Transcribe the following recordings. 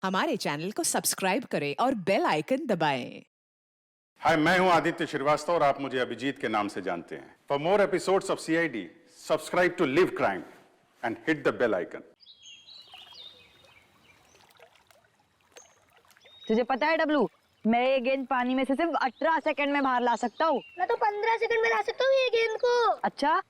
हमारे चैनल को सब्सक्राइब करें और बेल आइकन दबाएं। हाय, मैं हूं आदित्य श्रीवास्तव और आप मुझे अभिजीत के नाम से जानते हैं। For more episodes of CID, subscribe to live crime and hit the bell icon. तुझे पता है डब्लू, मैं ये गेंद पानी में से सिर्फ 18 सेकंड में बाहर ला सकता हूँ। मैं तो 15 सेकंड में ला सकता हूँ ये गेंद को। अच्छा,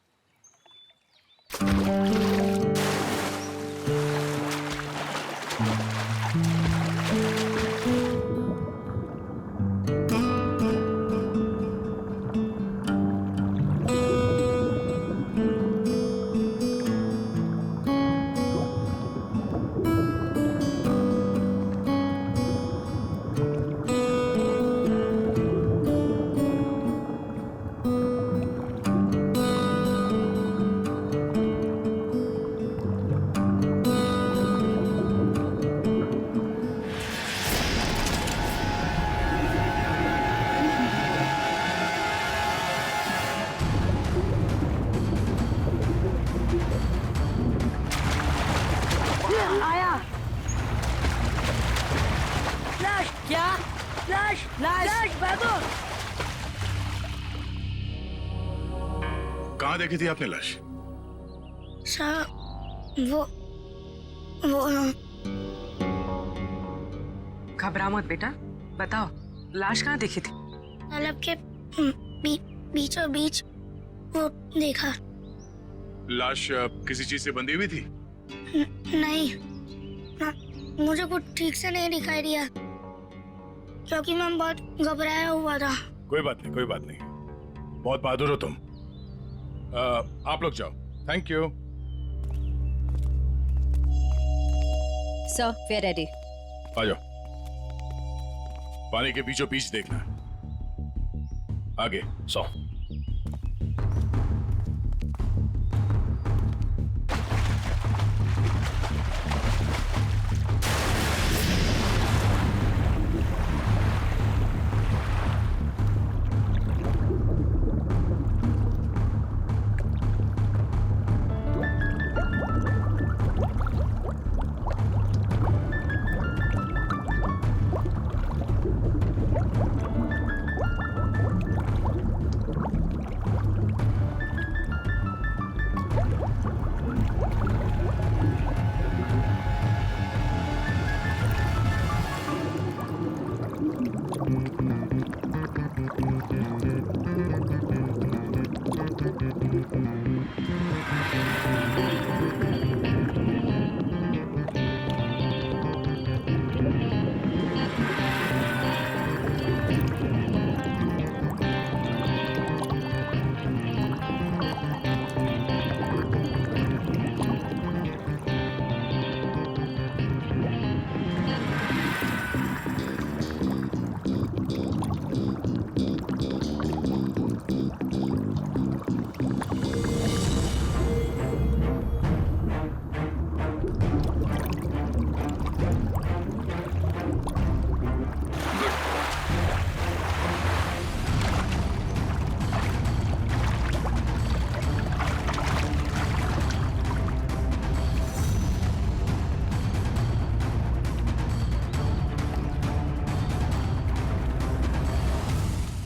आया। फ्लैश क्या? फ्लैश फ्लैश भागो। कहाँ देखी थी आपने लाश? वो घबरा मत बेटा, बताओ लाश कहाँ देखी थी? तालाब के बीचों बीच वो देखा। लाश किसी चीज से बंधी हुई थी? नहीं ना, मुझे कुछ ठीक से नहीं दिखाई दिया क्योंकि मैं बहुत घबराया हुआ था। कोई बात नहीं, कोई बात नहीं। बहुत बहादुर हो तुम। आप लोग जाओ। Thank you. Sir, we are ready. आ जाओ। पानी के बीचों बीच देखना। आगे 100।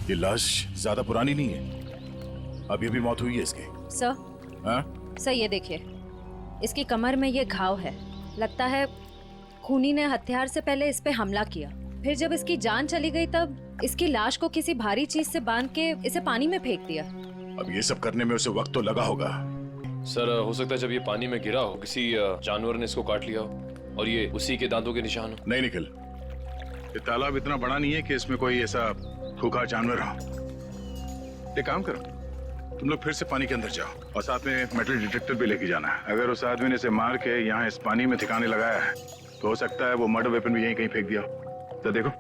ये लाश ज्यादा पुरानी नहीं है। अभी अभी मौत हुई है इसकी। सर, हाँ? सर ये देखिए, इसकी कमर में ये घाव है। लगता है खूनी ने हथियार से पहले इस पे हमला किया, फिर जब इसकी जान चली गई तब इसकी लाश को किसी भारी चीज से बांध के इसे पानी में फेंक दिया। अब ये सब करने में उसे वक्त तो लगा होगा। सर, हो सकता है जब ये पानी में गिरा हो किसी जानवर ने इसको काट लिया हो और ये उसी के दांतों के निशान हो। नहीं निखिल, ये तालाब इतना बड़ा नहीं है कि इसमें कोई ऐसा खूंखार जानवर हो। एक काम करो, तुम लोग फिर से पानी के अंदर जाओ और साथ में मेटल डिटेक्टर भी लेके जाना है। अगर उस आदमी ने इसे मार के यहाँ इस पानी में ठिकाने लगाया है तो हो सकता है वो मर्डर वेपन भी यहीं कहीं फेंक दिया हो। तो देखो।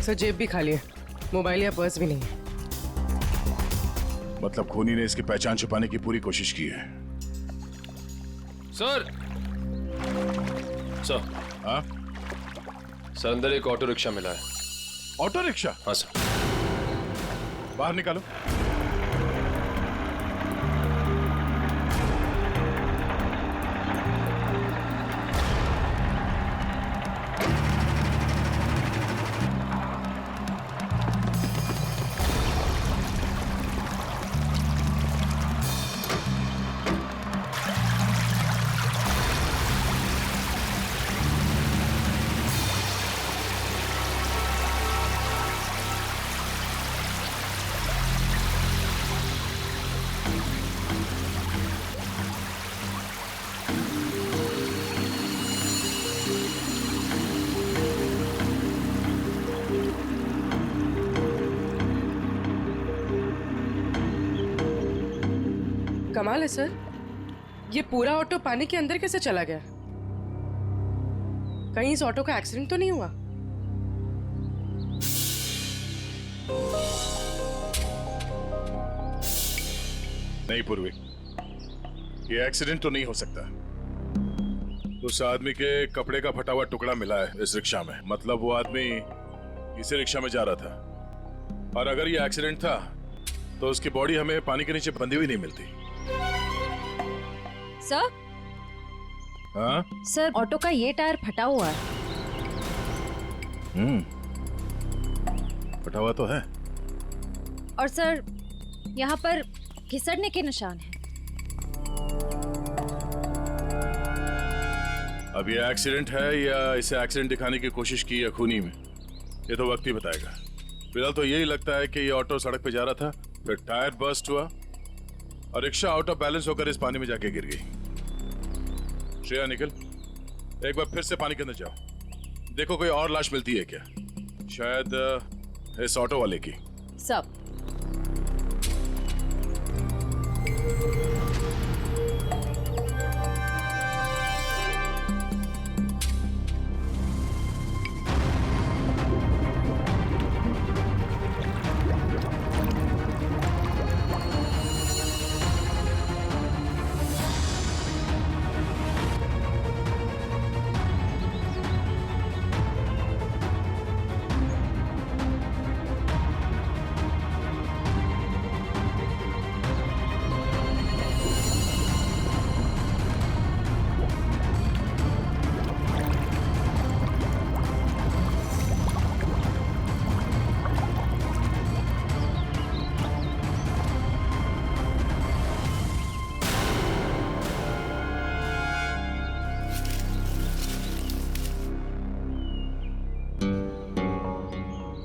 सर जेब भी खाली है, मोबाइल या पर्स भी नहीं है। मतलब खूनी ने इसकी पहचान छुपाने की पूरी कोशिश की है। सर सर हाँ, सर अंदर एक ऑटो रिक्शा मिला है। Auto rickshaw? हाँ सर। बाहर निकालो। कमाल है सर, ये पूरा ऑटो पानी के अंदर कैसे चला गया? कहीं इस ऑटो का एक्सीडेंट तो नहीं हुआ? नहीं पूर्वी, ये एक्सीडेंट तो नहीं हो सकता। उस आदमी के कपड़े का फटा हुआ टुकड़ा मिला है इस रिक्शा में। मतलब वो आदमी इसी रिक्शा में जा रहा था, और अगर ये एक्सीडेंट था तो उसकी बॉडी हमें पानी के नीचे बंधी हुई नहीं मिलती। सर हाँ? सर ऑटो का ये टायर फटा हुआ है। फटा हुआ तो है। और सर यहाँ पर घिसड़ने के निशान हैं। अब ये एक्सीडेंट है या इसे एक्सीडेंट दिखाने की कोशिश की है खूनी में, ये तो वक्त ही बताएगा। फिलहाल तो यही लगता है कि ये ऑटो सड़क पे जा रहा था, फिर टायर बर्स्ट हुआ और रिक्शा आउट ऑफ बैलेंस होकर इस पानी में जाके गिर गई। श्रेया निकल, एक बार फिर से पानी के अंदर जाओ, देखो कोई और लाश मिलती है क्या, शायद इस ऑटो वाले की। सब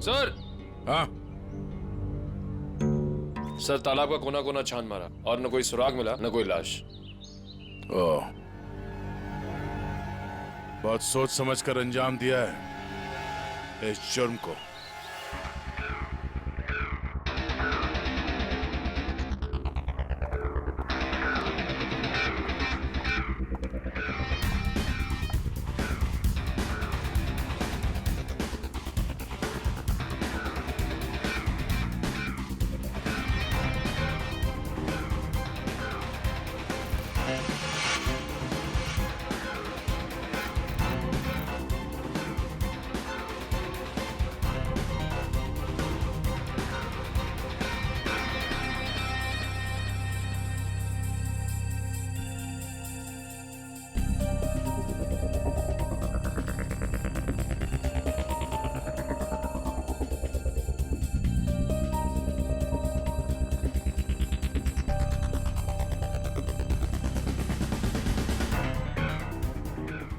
सर। हाँ? सर तालाब का कोना कोना छान मारा और न कोई सुराग मिला न कोई लाश। ओह, बहुत सोच समझ कर अंजाम दिया है इस जुर्म को।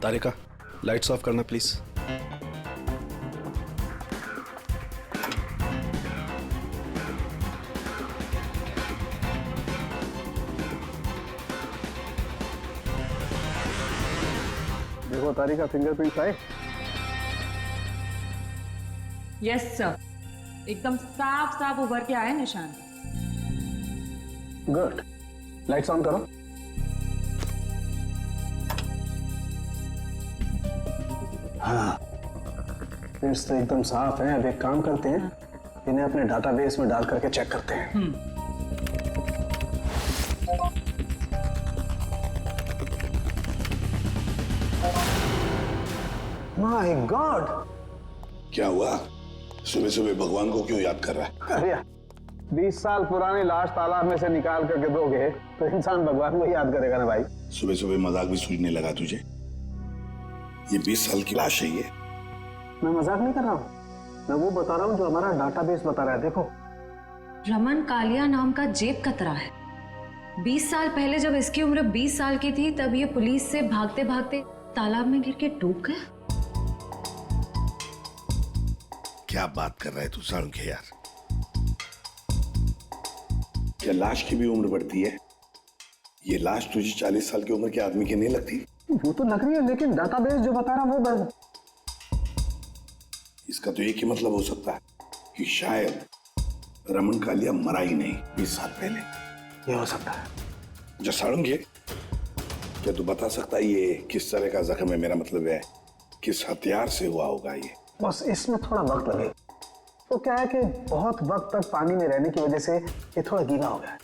तारिका, लाइट्स ऑफ करना प्लीज। देखो तारिका, फिंगरप्रिंट्स आए। यस सर, एकदम साफ साफ उभर के आए निशान। गुड, लाइट्स ऑन करो। हाँ, प्रिंट्स तो एकदम साफ है। अब एक काम करते हैं, इन्हें अपने डाटाबेस में डाल करके चेक करते हैं। माय गॉड, क्या हुआ? सुबह सुबह भगवान को क्यों याद कर रहा है? अरे 20 साल पुरानी लाश तालाब में से निकाल करके दोगे तो इंसान भगवान को याद करेगा ना भाई। सुबह सुबह मजाक भी सूझने लगा तुझे? ये 20 साल की लाश है ये। मैं मजाक नहीं कर रहा हूँ, मैं वो बता रहा हूँ जो हमारा डाटाबेस बता रहा है। देखो, रमन कालिया नाम का जेब कतरा है। 20 साल पहले जब इसकी उम्र 20 साल की थी तब ये पुलिस से भागते भागते तालाब में गिर के डूब गया। क्या बात कर रहा है तू साळुंखे यार? क्या लाश की भी उम्र बढ़ती है? ये लाश तुझे 40 साल की उम्र के आदमी की नहीं लगती? वो तो लग रही है, लेकिन डाटाबेस जो बता रहा है वो इसका तो एक ही मतलब हो सकता है कि शायद रमन कालिया मरा ही नहीं 20 साल पहले। ये हो सकता है। जो साळुंखे, क्या तू बता सकता है ये किस तरह का जख्म है? मेरा मतलब है किस हथियार से हुआ होगा ये? बस इसमें थोड़ा वक्त लगे। तो क्या है कि बहुत वक्त तक पानी में रहने की वजह से ये थोड़ा गीला हो गया है।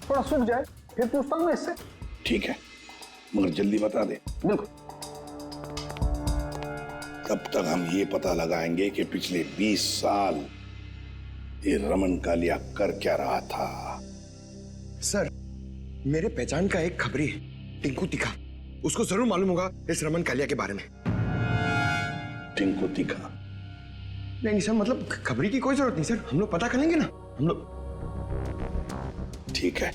थोड़ा सूख जाए फिर पूछता हूँ मैं इससे। ठीक है, मगर जल्दी बता दे। बिल्कुल। तब तक हम ये पता लगाएंगे कि पिछले 20 साल ये रमन कालिया कर क्या रहा था। सर, मेरे पहचान का एक खबरी है, टिंकू तीखा। उसको जरूर मालूम होगा इस रमन कालिया के बारे में। टिंकू तीखा? नहीं सर, मतलब खबरी की कोई जरूरत नहीं सर, हम लोग पता कर लेंगे ना हम लोग। ठीक है,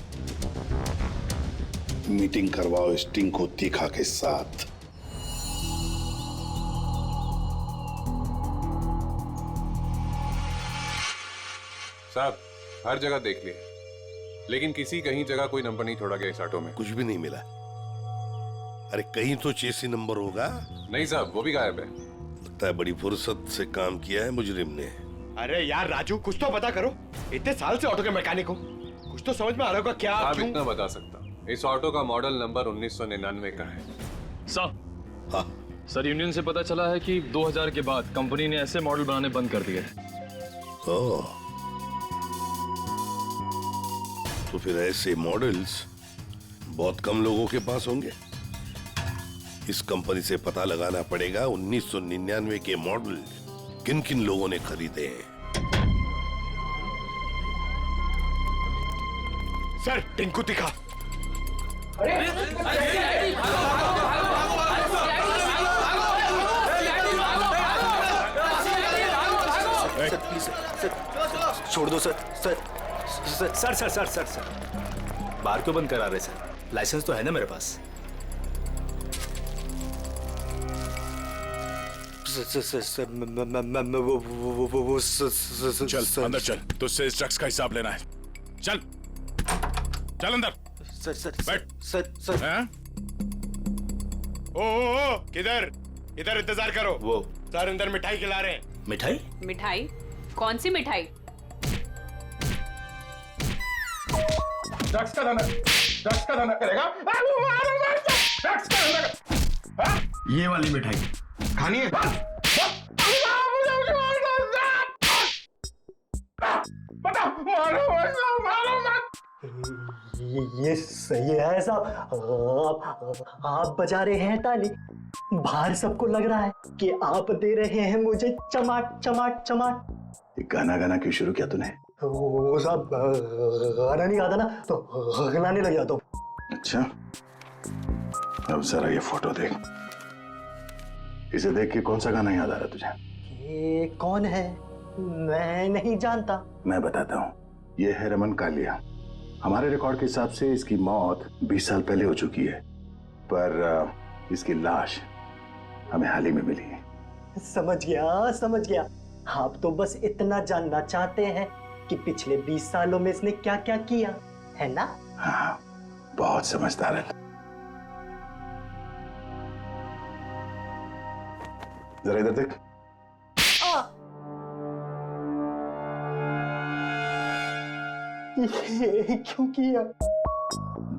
मीटिंग करवाओ इस टिंकू तीखा के साथ। साहब, हर जगह देख लिए, लेकिन किसी कहीं जगह कोई नंबर नहीं छोड़ा गया इस ऑटो में। कुछ भी नहीं मिला? अरे कहीं तो चेसी नंबर होगा। नहीं साहब, वो भी गायब है। लगता है बड़ी फुर्सत से काम किया है मुजरिम ने। अरे यार राजू, कुछ तो पता करो। इतने साल से ऑटो के मैकेनिक हो, कुछ तो समझ में आ रहा होगा। क्या आप क्यों? इतना बता सकता, इस ऑटो का मॉडल नंबर 1999 का है। साहब, हाँ सर, यूनियन से पता चला है कि 2000 के बाद कंपनी ने ऐसे मॉडल बनाने बंद कर दिए। ओह, तो फिर ऐसे मॉडल्स बहुत कम लोगों के पास होंगे। इस कंपनी से पता लगाना पड़ेगा 1999 के मॉडल किन किन लोगों ने खरीदे हैं। सर, टिंकू तीखा। छोड़ दो सर। सर बार क्यों बंद करा रहे सर? लाइसेंस तो है ना मेरे पास। चल अंदर चल, तुझसे इस ड्रग्स का हिसाब लेना है। चल चल अंदर। बैठ। सर। ओ, किधर? इधर इंतजार करो। वो सर अंदर मिठाई खिला रहे हैं। मिठाई? मिठाई? कौन सी मिठाई? ड्रग्स का धंधा करेगा? ड्रग्स का धंधा। ये वाली मिठाई खानी है? ये सही है साहब। आप बजा रहे हैं ताली, बाहर सबको लग रहा है कि आप दे रहे हैं मुझे चमाट चमाट चमाट। गाना क्यों शुरू किया तूने? वो साहब गाना नहीं आता ना तो गाने लग जाता हूँ। अच्छा, अब जरा ये फोटो देख। इसे देख के कौन सा गाना याद आ रहा तुझे? ये कौन है? मैं नहीं जानता। मैं बताता हूँ, ये है रमन कालिया। हमारे रिकॉर्ड के हिसाब से इसकी मौत 20 साल पहले हो चुकी है, पर इसकी लाश हमें हाल ही में मिली है। समझ गया। आप तो बस इतना जानना चाहते हैं कि पिछले 20 सालों में इसने क्या क्या किया, है ना? हाँ, बहुत समझदार है। जरा इधर देख। ये क्यों किया?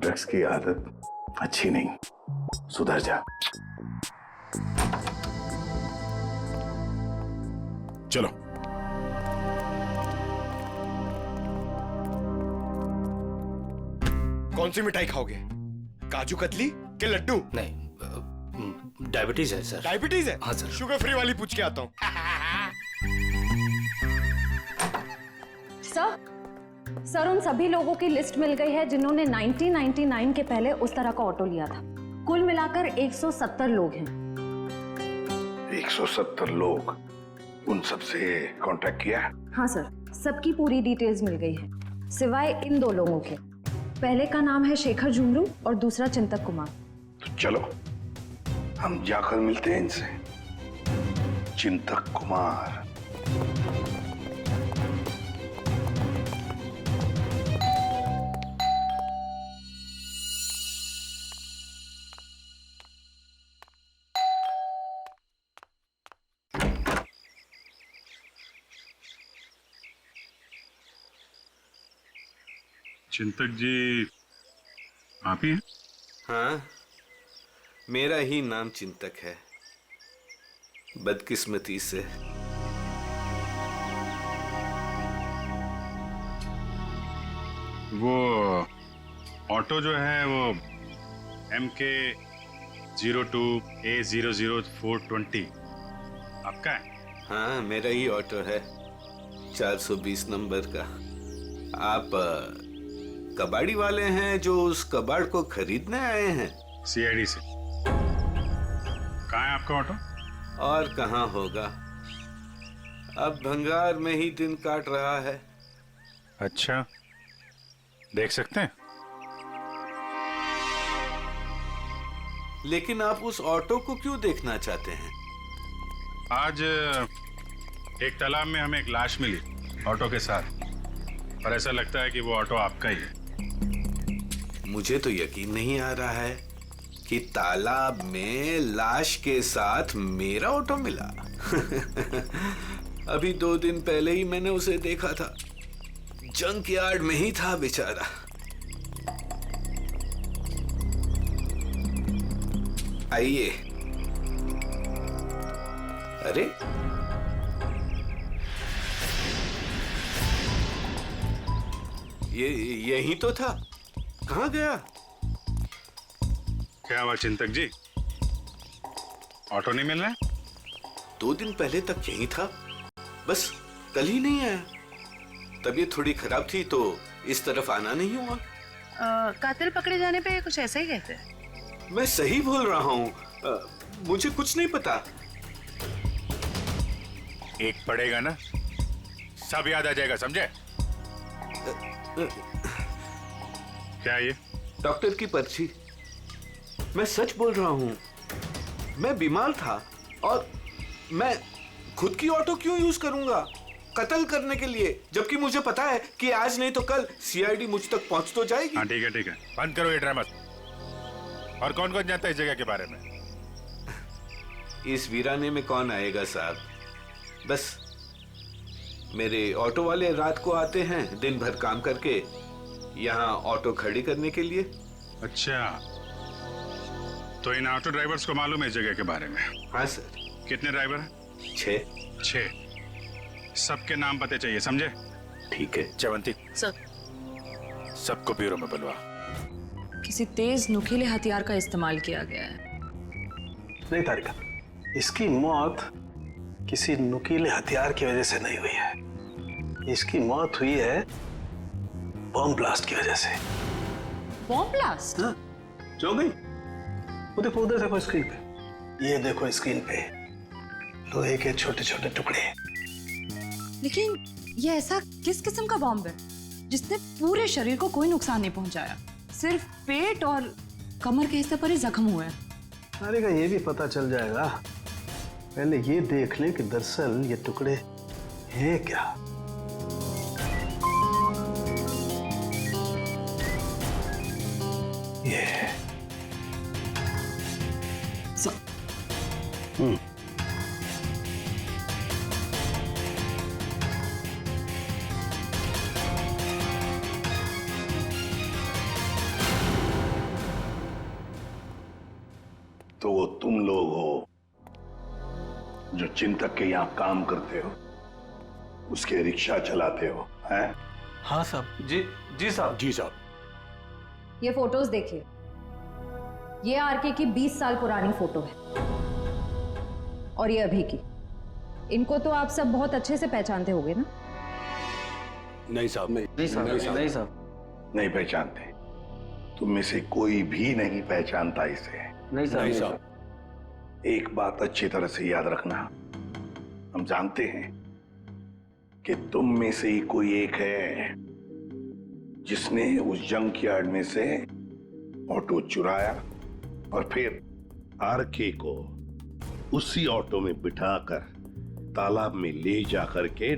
ड्रग्स की आदत अच्छी नहीं, सुधर जा। चलो। कौन सी मिठाई खाओगे? काजू कतली के लड्डू? नहीं, डायबिटीज है सर। डायबिटीज है? हाँ सर। शुगर फ्री वाली पूछ के आता हूँ। सर उन सभी लोगों की लिस्ट मिल गई है जिन्होंने 1999 के पहले उस तरह का ऑटो लिया था। कुल मिलाकर 170 लोग हैं। 170 लोग? उन सबसे कांटेक्ट किया? हाँ सर, सबकी पूरी डिटेल्स मिल गई है सिवाय इन 2 लोगों के। पहले का नाम है शेखर झुमरू और दूसरा चिंतक कुमार। तो चलो हम जाकर मिलते हैं इनसे। चिंतक कुमार। चिंतक जी आप ही हैं? हाँ, मेरा ही नाम चिंतक है, बदकिस्मती से। वो ऑटो जो है वो MK 02A00420 आपका है? हाँ, मेरा ही ऑटो है, 420 नंबर का। आप कबाड़ी वाले हैं जो उस कबाड़ को खरीदने आए हैं? CID से। कहाँ है आपका ऑटो? और कहाँ होगा, अब भंगार में ही दिन काट रहा है। अच्छा, देख सकते हैं? लेकिन आप उस ऑटो को क्यों देखना चाहते हैं? आज एक तालाब में हमें एक लाश मिली ऑटो के साथ, और ऐसा लगता है कि वो ऑटो आपका ही है। मुझे तो यकीन नहीं आ रहा है कि तालाब में लाश के साथ मेरा ऑटो मिला। अभी 2 दिन पहले ही मैंने उसे देखा था, जंक यार्ड में ही था बेचारा। आइए। अरे ये यही तो था, कहाँ गया? क्या हुआ चिंतक जी, ऑटो नहीं मिल रहा है? 2 दिन पहले तक यही था, बस कल ही नहीं आया। तबीयत थोड़ी खराब थी तो इस तरफ आना नहीं हुआ। कातिल पकड़े जाने पे कुछ ऐसा ही कहते हैं। मैं सही बोल रहा हूँ, मुझे कुछ नहीं पता। एक पड़ेगा ना, सब याद आ जाएगा, समझे? क्या ये? डॉक्टर की पर्ची। मैं सच बोल रहा हूँ, मैं बीमार था और मैं खुद की ऑटो क्यों यूज करूंगा कत्ल करने के लिए, जबकि मुझे पता है कि आज नहीं तो कल CID मुझ तक पहुंच तो जाएगी। हाँ ठीक है ठीक है, बंद करो ये ड्रामा। और कौन कौन जानता है इस जगह के बारे में? इस वीराने में कौन आएगा साहब, बस मेरे ऑटो वाले रात को आते हैं दिन भर काम करके यहाँ ऑटो खड़ी करने के लिए। अच्छा, तो इन ऑटो ड्राइवर्स को मालूम है इस जगह के बारे में? हाँ सर। कितने ड्राइवर हैं? 6। सबके नाम पते चाहिए, समझे? ठीक है। चवंती सर, सबको ब्यूरो में बुलवा। किसी तेज नुकीले हथियार का इस्तेमाल किया गया है। नहीं तारिका, इसकी मौत किसी नुकीले हथियार की वजह से नहीं हुई है, इसकी मौत हुई है बॉम्ब ब्लास्ट की वजह से। Bomb blast? हाँ, जो गई वो देखो, उधर देखो स्क्रीन पे, ये देखो स्क्रीन पे लोहे के छोटे छोटे टुकड़े। लेकिन ये ऐसा किस किस्म का बॉम्ब है जिसने पूरे शरीर को कोई नुकसान नहीं पहुंचाया, सिर्फ पेट और कमर के हिस्से पर ही जख्म हुए हैं? तारिका, ये भी पता चल जाएगा, पहले ये देख लें कि दरअसल ये टुकड़े हैं क्या। ये जो चिंतक के यहाँ काम करते हो उसके रिक्शा चलाते हो, हैं? हाँ साहब। जी साहब। जी साहब। ये फोटोज देखिए, ये आरके की 20 साल पुरानी फोटो है और ये अभी की। इनको तो आप सब बहुत अच्छे से पहचानते होंगे ना? नहीं साहब, नहीं साहब। नहीं पहचानते। तुम में से कोई भी नहीं पहचानता इसे। नहीं साहब। एक बात अच्छी तरह से याद रखना, हम जानते हैं कि तुम में से ही कोई एक है जिसने उस जंक यार्ड में से ऑटो चुराया और फिर आरके को उसी ऑटो में बिठाकर तालाब में ले जाकर के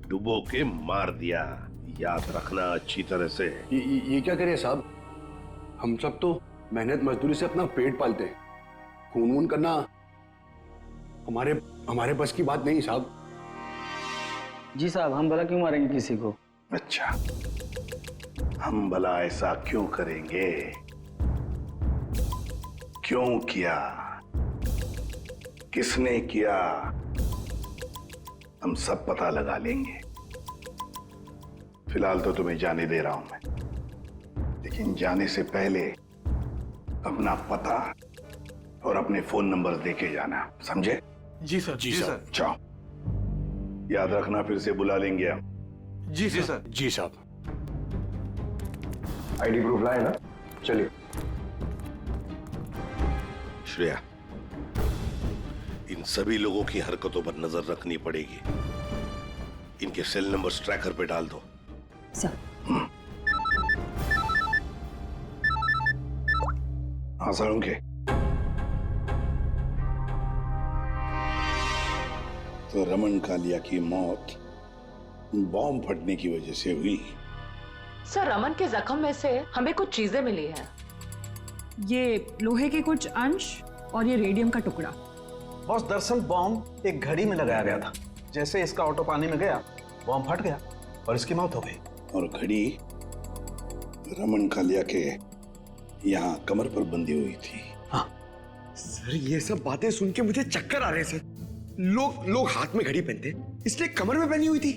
डुबो के मार दिया। याद रखना अच्छी तरह से। ये क्या करे साहब? हम सब तो मेहनत मजदूरी से अपना पेट पालते हैं। खून वून करना हमारे बस की बात नहीं साहब। जी साहब, हम भला क्यों मारेंगे किसी को? अच्छा, हम भला ऐसा क्यों करेंगे? क्यों किया? किसने किया? हम सब पता लगा लेंगे। फिलहाल तो तुम्हें जाने दे रहा हूं मैं, लेकिन जाने से पहले अपना पता और अपने फोन नंबर देके जाना, समझे? जी सर। जी सर। जाओ, याद रखना फिर से बुला लेंगे हम। जी सर। जी साहब। आईडी प्रूफ लाए ना? चलिए। श्रेया, इन सभी लोगों की हरकतों पर नजर रखनी पड़ेगी। इनके सेल नंबर्स ट्रैकर पे डाल दो। सर। हाँ सर, उनके तो रमन कालिया की मौत बॉम्ब फटने की वजह से हुई। सर, रमन के जख्म में से हमें कुछ चीजें मिली हैं। ये लोहे के कुछ अंश और ये रेडियम का टुकड़ा। बॉस, दरअसल बॉम्ब एक घड़ी में लगाया गया था। जैसे इसका ऑटो पानी में गया, बॉम्ब फट गया और इसकी मौत हो गई। और घड़ी रमन कालिया के यहाँ कमर पर बंधी हुई थी। हाँ सर, ये सब बातें सुन के मुझे चक्कर आ रहे हैं सर। लोग हाथ में घड़ी पहनते, इसलिए कमर में पहनी हुई थी।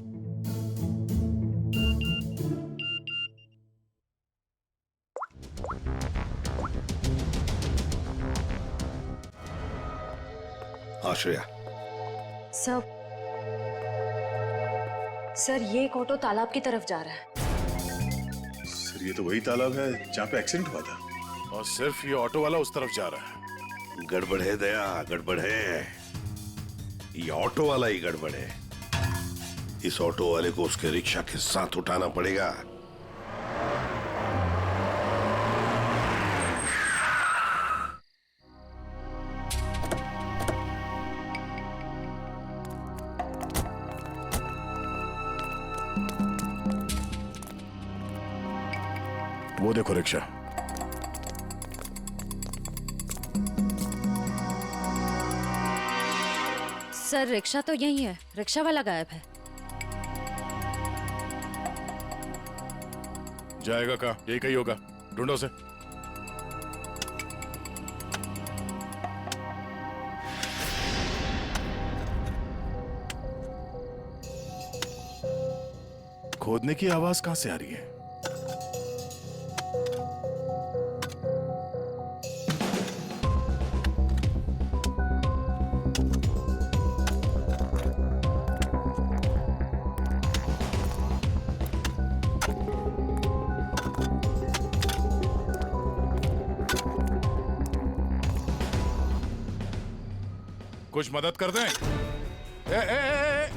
आश्रया। सर, ये एक ऑटो तालाब की तरफ जा रहा है। सर, ये तो वही तालाब है जहाँ पे एक्सीडेंट हुआ था, और सिर्फ ये ऑटो वाला उस तरफ जा रहा है। गड़बड़ है दया, गड़बड़ है। ये ऑटो वाला ही गड़बड़ है। इस ऑटो वाले को उसके रिक्शा के साथ उठाना पड़ेगा। वो देखो रिक्शा। सर, रिक्शा तो यही है, रिक्शा वाला गायब है। जाएगा कहाँ? यही कहीं होगा, ढूंढो उसे। खोदने की आवाज कहां से आ रही है? कुछ मदद कर दें? ए।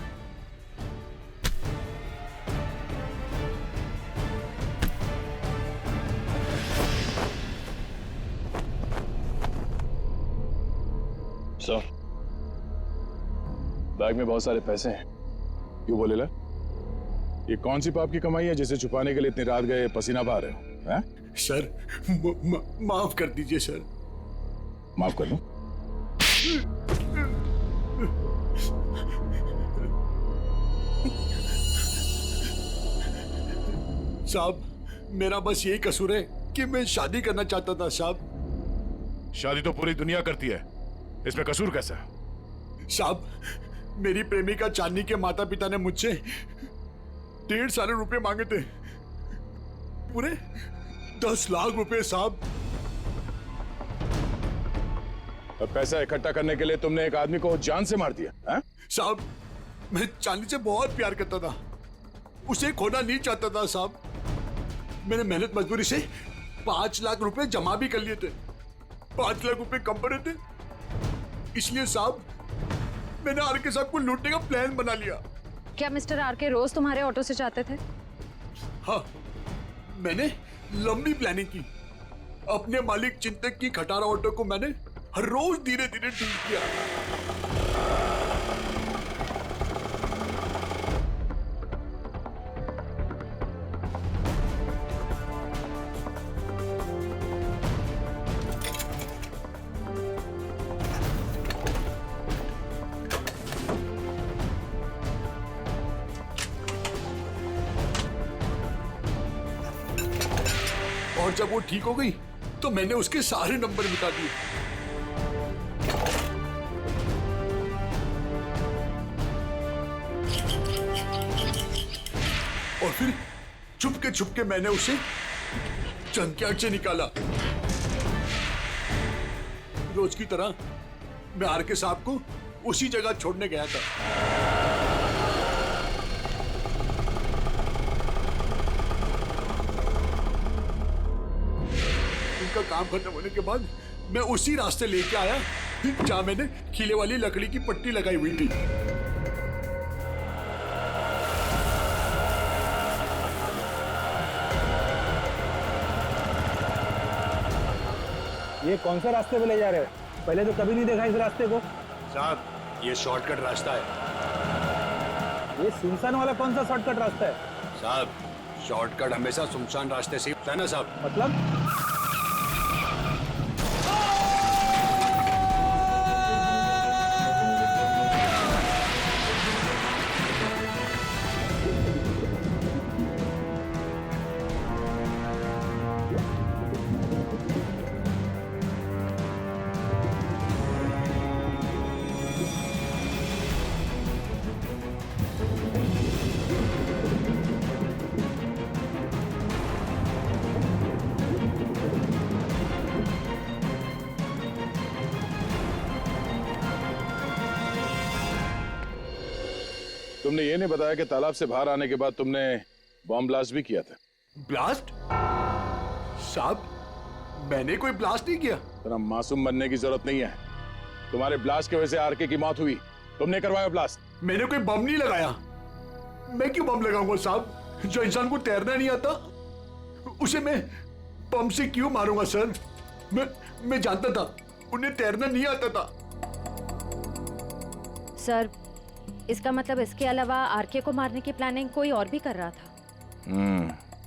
सर, बैग में बहुत सारे पैसे हैं। क्यों बोले ला? ये कौन सी पाप की कमाई है जिसे छुपाने के लिए इतनी रात गए पसीना बहा रहे हो? हैं? सर, माफ कर दीजिए सर। माफ कर दूं? साहब, मेरा बस यही कसूर है कि मैं शादी करना चाहता था साहब। शादी तो पूरी दुनिया करती है, इसमें कसूर कैसा? साहब, मेरी प्रेमिका चांदनी के माता पिता ने मुझसे 1.5 साल रुपए मांगे थे, पूरे 10 लाख रुपए साहब। अब पैसा इकट्ठा करने के लिए तुमने एक आदमी को जान से मार दिया है? साहब, मैं चांदनी से बहुत प्यार करता था, उसे खोना नहीं चाहता था साहब। मैंने मेहनत मजदूरी से 5 लाख रुपए जमा भी कर लिए थे, 5 लाख रुपए कम पड़े थे, इसलिए साहब मैंने आरके साहब को लूटने का प्लान बना लिया। क्या मिस्टर आरके रोज तुम्हारे ऑटो से जाते थे? हाँ, मैंने लंबी प्लानिंग की। अपने मालिक चिंतक की खटारा ऑटो को मैंने हर रोज धीरे धीरे डील किया। और जब वो ठीक हो गई तो मैंने उसके सारे नंबर मिटा दिए। और फिर छुपके मैंने उसे जंकयार्ड से निकाला। रोज की तरह मैं आरके साहब को उसी जगह छोड़ने गया था। उनका काम खत्म होने के बाद मैं उसी रास्ते लेके आया जहां मैंने खीले वाली लकड़ी की पट्टी लगाई हुई थी। ये कौन सा रास्ते पे ले जा रहे हो? पहले तो कभी नहीं देखा इस रास्ते को। साहब, ये शॉर्टकट रास्ता है। ये सुनसान वाला कौन सा शॉर्टकट रास्ता है? साहब, शॉर्टकट हमेशा सुनसान रास्ते से होता है ना साहब। मतलब? तुमने ये नहीं बताया कि तालाब से बाहर आने के बाद तुमने बॉम्ब ब्लास्ट भी किया था। ब्लास्ट? साहब, मैंने कोई ब्लास्ट नहीं किया। तेरा मासूम बनने की जरूरत नहीं है। तुम्हारे ब्लास्ट की वजह से आरके की मौत हुई, तुमने करवाया ब्लास्ट। मैंने कोई बम नहीं लगाया। मैं क्यों बम लगाऊंगा साहब? जो इंसान को तैरना नहीं आता उसे मैं बम से क्यों मारूंगा सर? मैं जानता था उन्हें तैरना नहीं आता था। सर, इसका मतलब इसके अलावा आरके को मारने की प्लानिंग कोई और भी कर रहा था।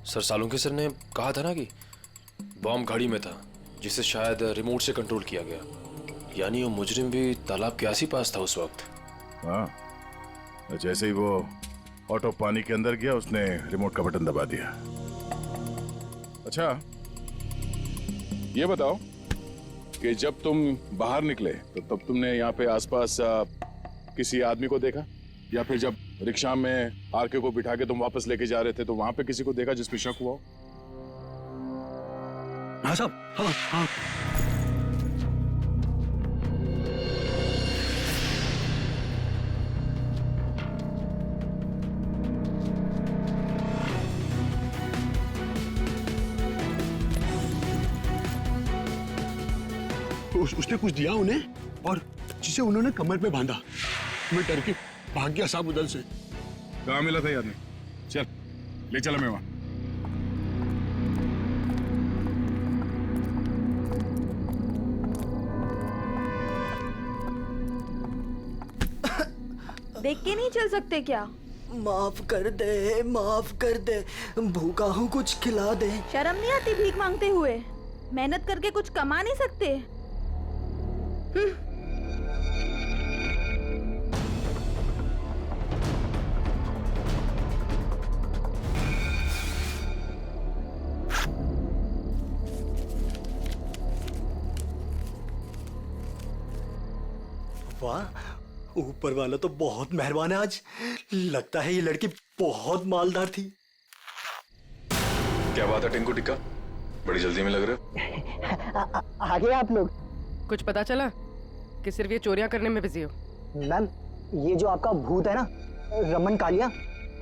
सर, सालुंके सर ने कहा था ना कि बॉम्ब गाड़ी में था, जिसे शायद रिमोट से कंट्रोल किया गया। यानी वो मुजरिम भी तालाब के आस ही पास था उस वक्त। हाँ, जैसे ही वो ऑटो पानी के अंदर गया, उसने रिमोट का बटन दबा दिया। अच्छा, ये बताओ कि जब तुम बाहर निकले तो तब तुमने यहाँ पे आसपास किसी आदमी को देखा, या फिर जब रिक्शा में आरके को बिठा के तुम वापस लेके जा रहे थे तो वहां पे किसी को देखा जिस पे शक हुआ हो? हाँ साहब, हाँ हाँ। उसने कुछ दिया उन्हें और जिसे उन्होंने कमर पे बांधा। मैं डर के भाग गया साहब उधर से। कहाँ मिला था ये आदमी? चल, ले चला मैं वहां। देख के नहीं चल सकते क्या? माफ कर दे, माफ कर दे, भूखा हूँ, कुछ खिला दे। शर्म नहीं आती भीख मांगते हुए? मेहनत करके कुछ कमा नहीं सकते? वाह, ऊपर वाला तो बहुत मेहरबान है आज। लगता है ये लड़की बहुत मालदार थी। क्या बात है टिंकू टिक्का, बड़ी जल्दी में लग रहे हो। आगे आप लोग। कुछ पता चला कि सिर्फ ये चोरियां करने में बिजी हो? मैम, ये जो आपका भूत है ना, रमन कालिया,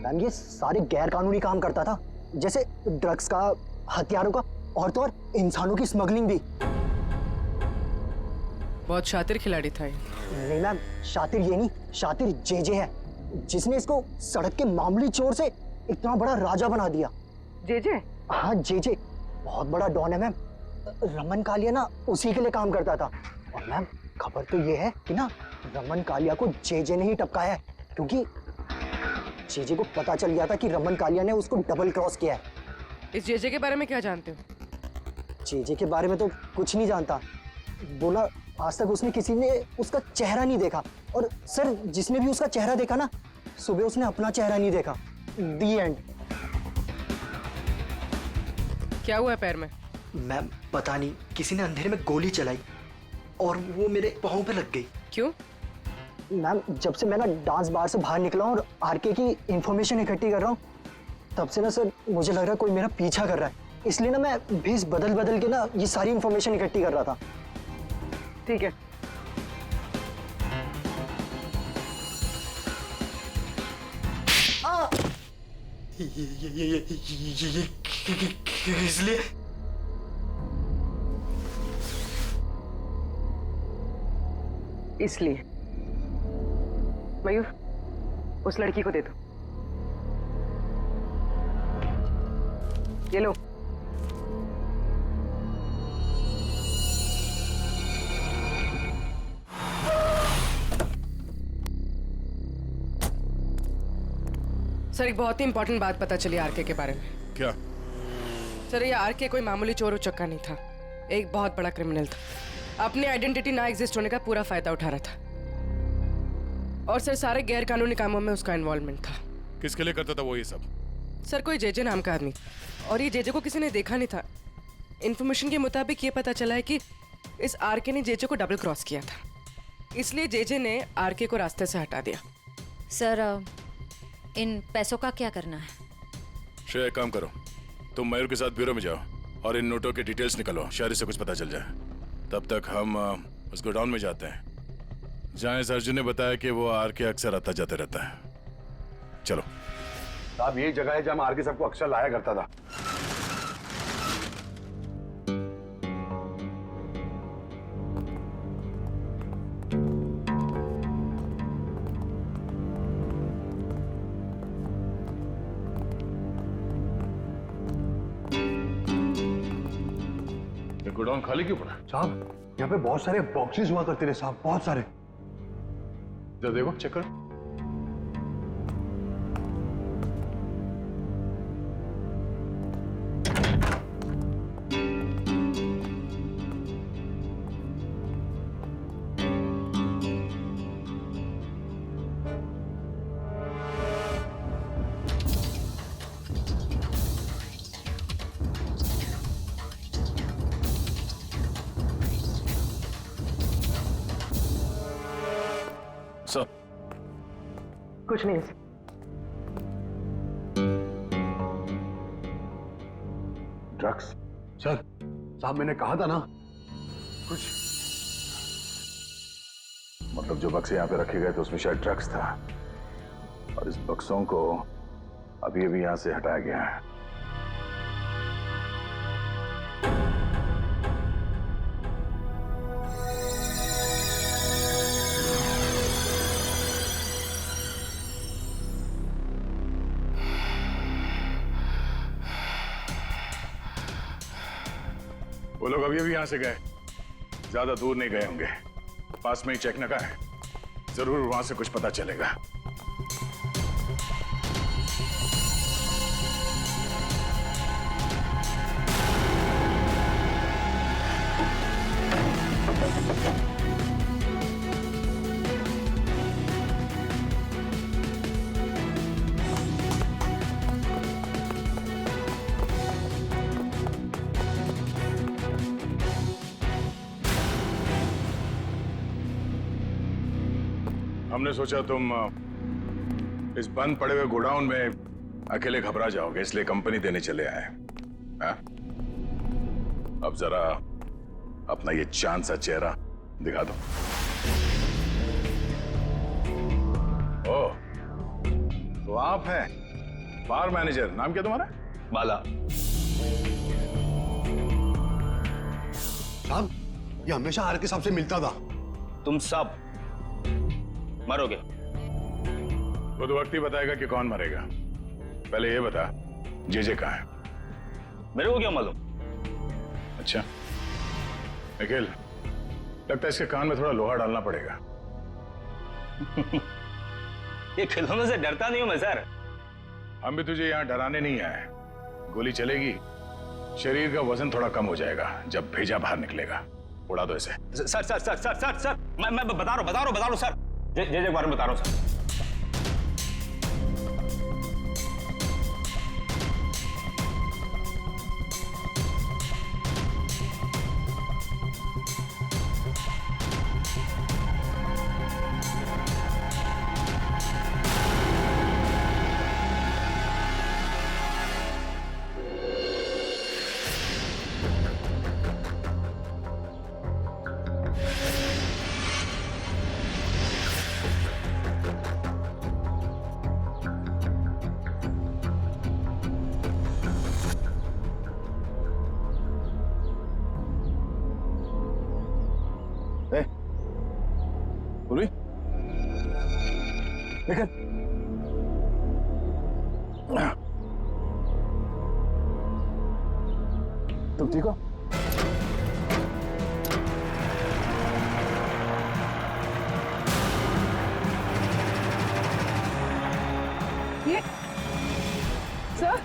मैम ये सारे गैर कानूनी काम करता था, जैसे ड्रग्स का, हथियारों का, और तो और इंसानों की स्मगलिंग भी। बहुत शातिर खिलाड़ी था ये। नहीं मैम, शातिर ये नहीं, शातिर जेजे है, जिसने इसको सड़क के मामूली चोर से इतना बड़ा राजा बना दिया। जेजे? हाँ जेजे, बहुत बड़ा डॉन है मैम। रमन कालिया ना उसी के लिए काम करता था। और मैम खबर तो ये है कि ना रमन कालिया को जेजे ने ही टपकाया है, क्योंकि जेजे को पता चल गया था कि रमन कालिया ने उसको डबल क्रॉस किया है। इस जेजे के बारे में क्या जानते हो? जेजे के बारे में तो कुछ नहीं जानता। बोला आज तक उसने किसी ने उसका चेहरा नहीं देखा, और सर जिसने भी उसका चेहरा देखा ना, सुबह उसने अपना चेहरा नहीं देखा। दी एंड। क्या हुआ है पैर में? मैम पता नहीं, किसी ने अंधेरे में गोली चलाई और वो मेरे पाँव पे लग गई। क्यों? मैम जब से मैं ना डांस बार से बाहर निकला हूँ और आरके की इंफॉर्मेशन इकट्ठी कर रहा हूँ, तब से ना सर मुझे लग रहा है कोई मेरा पीछा कर रहा है। इसलिए ना मैं भेस बदल बदल के ना ये सारी इंफॉर्मेशन इकट्ठी कर रहा था। ठीक है। इसलिए इसलिए मयूर, उस लड़की को दे दो। ये लो। सर एक बहुत ही इंपॉर्टेंट बात पता चली आरके के बारे में। क्या? सर ये आरके कोई मामूली चोर उचक्का नहीं था, एक बहुत बड़ा क्रिमिनल था। अपनी आइडेंटिटी ना एग्जिस्ट होने का पूरा फायदा उठा रहा था, और सर सारे गैर कानूनी कामों में उसका इन्वॉल्वमेंट था। किसके लिए करता था वो ये सब? सर कोई जेजे नाम का आदमी, और ये जेजे को किसी ने देखा नहीं था। इन्फॉर्मेशन के मुताबिक ये पता चला है कि इस आरके ने जेजे को डबल क्रॉस किया था, इसलिए जेजे ने आरके को रास्ते से हटा दिया। सर इन पैसों का क्या करना है? श्रेया एक काम करो, तुम मयूर के साथ ब्यूरो में जाओ और इन नोटों के डिटेल्स निकालो, शायद इससे कुछ पता चल जाए। तब तक हम उस गोडाउन में जाते हैं जहाँ इस अर्जुन ने बताया कि वो आर के अक्सर आता जाते रहता है। चलो। साहब यही जगह है जहाँ आर के सबको अक्सर लाया करता था। गोडाउन खाली क्यों पड़ा? साहब यहाँ पे बहुत सारे बॉक्सेस हुआ करते थे साहब, बहुत सारे। जरा देखो, चेक करो। सर कुछ नहीं। ड्रग्स? सर साहब मैंने कहा था ना कुछ। मतलब जो बक्से यहाँ पे रखे गए थे उसमें शायद ड्रग्स था, और इस बक्सों को अभी अभी यहाँ से हटाया गया है। वो लोग अभी अभी यहां से गए, ज्यादा दूर नहीं गए होंगे, पास में ही चेक नाका है, जरूर वहां से कुछ पता चलेगा। हमने सोचा तुम इस बंद पड़े हुए गोडाउन में अकेले घबरा जाओगे, इसलिए कंपनी देने चले आए। हाँ? अब जरा अपना ये चांद सा चेहरा दिखा दो। ओह, तो आप हैं बार मैनेजर। नाम क्या तुम्हारा? बाला। साहब, ये हमेशा आर के साहब से मिलता था। तुम सब मरोगे। वो तो वक्त ही बताएगा कि कौन मरेगा। पहले ये बता, जेजे कहाँ है? मेरे को क्या मालूम? अच्छा निखिल, लगता है इसके कान में थोड़ा लोहा डालना पड़ेगा। ये खिलौनों से डरता नहीं हूं मैं सर। हम भी तुझे यहाँ डराने नहीं आए। गोली चलेगी, शरीर का वजन थोड़ा कम हो जाएगा जब भेजा बाहर निकलेगा। उड़ा दो इसे। Sir sir sir sir sir sir मैं बता रहा हूँ सर। जे के बारे में बता रहा हूँ सर। निकल। तुम ठीक हो? ये सर,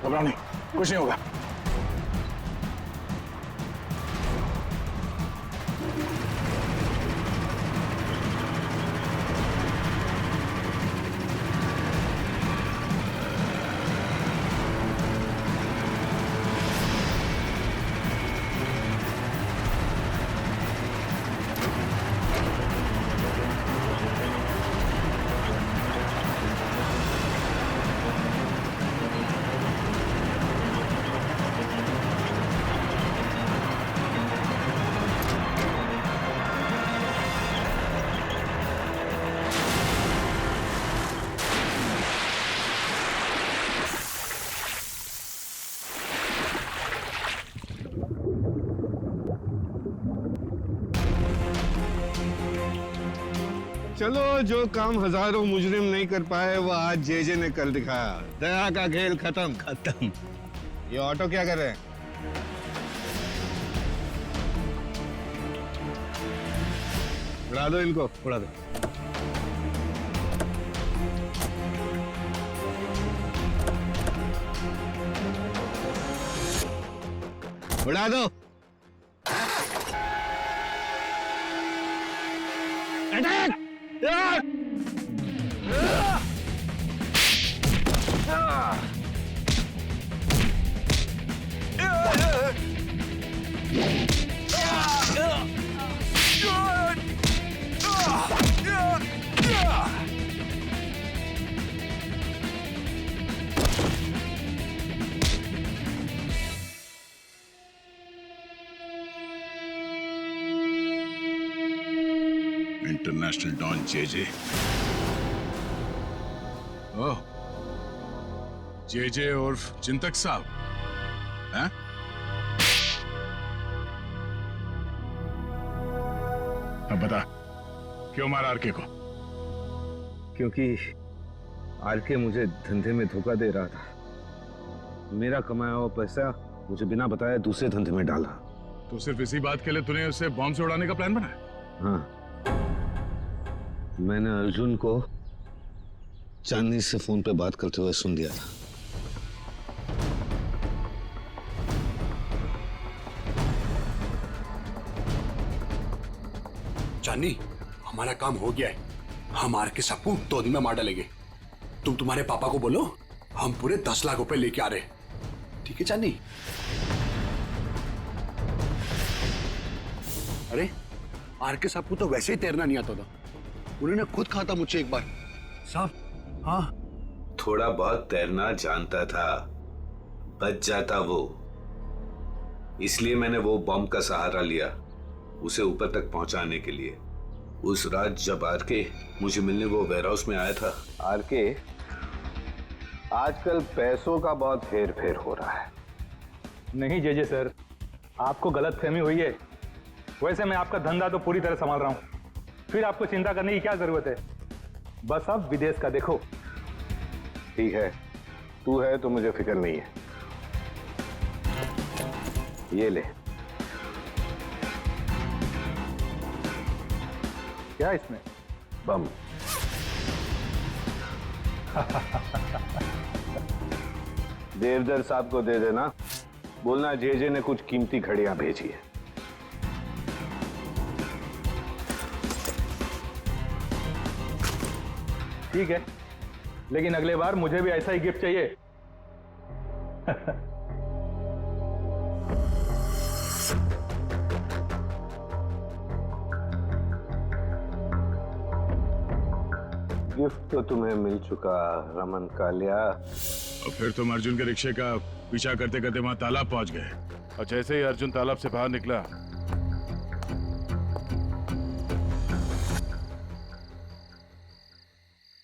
घबराओ नहीं, कुछ नहीं होगा। चलो, जो काम हजारों मुजरिम नहीं कर पाए वो आज जेजे ने कर दिखाया। दया का खेल खत्म। ये ऑटो क्या कर रहे हैं? उड़ा दो इनको, उड़ा दो। उड़ा दो। Attack! International don JJ. Oh, JJ उर्फ चिंतक साहब हैं? अब बता, क्यों मारा आरके को? क्योंकि आरके मुझे धंधे में धोखा दे रहा था। मेरा कमाया हुआ पैसा मुझे बिना बताए दूसरे धंधे में डाला। तो सिर्फ इसी बात के लिए तूने उसे बॉम्ब से उड़ाने का प्लान बनाया? हाँ, मैंने अर्जुन को चांदनी से फोन पे बात करते हुए सुन लिया था। चांदनी, हमारा काम हो गया है। हम आर के सबको 2 दिन में मार डालेंगे। तुम तुम्हारे पापा को बोलो हम पूरे 10 लाख रुपए लेके आ रहे हैं। ठीक है चांदनी? अरे आरके साहब को तो वैसे ही तैरना नहीं आता था। उन्होंने खुद कहा था मुझसे एक बार, साहब हाँ थोड़ा बहुत तैरना जानता था, बच जाता वो। इसलिए मैंने वो बॉम्ब का सहारा लिया उसे ऊपर तक पहुंचाने के लिए। उस रात जब आरके मुझे मिलने वो वेयरहाउस में आया था। आरके, आजकल पैसों का बहुत हेर फेर हो रहा है। नहीं जेजे सर, आपको गलतफहमी हुई है। वैसे मैं आपका धंधा तो पूरी तरह संभाल रहा हूँ, फिर आपको चिंता करने की क्या जरूरत है। बस आप विदेश का देखो। ठीक है, तू है तो मुझे फिक्र नहीं है। ये ले। क्या इसमें? बम। देवदर साहब को दे देना, बोलना जेजे ने कुछ कीमती घड़ियां भेजी है। ठीक है, लेकिन अगले बार मुझे भी ऐसा ही गिफ्ट चाहिए। गिफ्ट तो तुम्हें मिल चुका रमन कालिया। और फिर तुम अर्जुन के रिक्शे का पीछा करते करते वहां तालाब पहुंच गए, और जैसे ही अर्जुन तालाब से बाहर निकला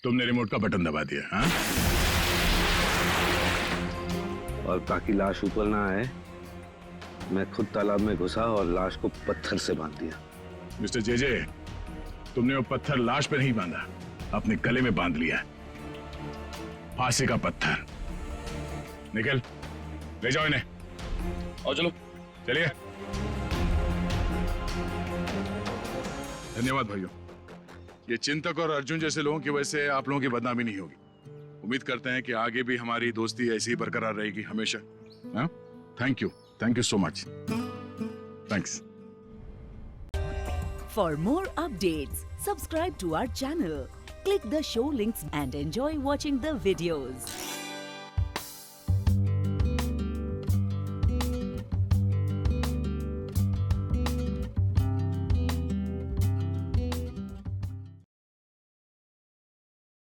तुमने रिमोट का बटन दबा दिया। हाँ? और ताकि लाश ऊपर ना आए, मैं खुद तालाब में घुसा और लाश को पत्थर से बांध दिया। मिस्टर जेजे, तुमने वो पत्थर लाश पे नहीं बांधा, अपने गले में बांध लिया। फांसी का पत्थर। निकल, ले जाओ इन्हें। और चलो, चलिए। धन्यवाद भाइयों। ये चिंतक और अर्जुन जैसे लोगों की वजह से आप लोगों की बदनामी नहीं होगी। उम्मीद करते हैं कि आगे भी हमारी दोस्ती ऐसी ही बरकरार रहेगी हमेशा। Thank you so much. Thanks. For more updates, subscribe to our channel, click the show links and enjoy watching the videos.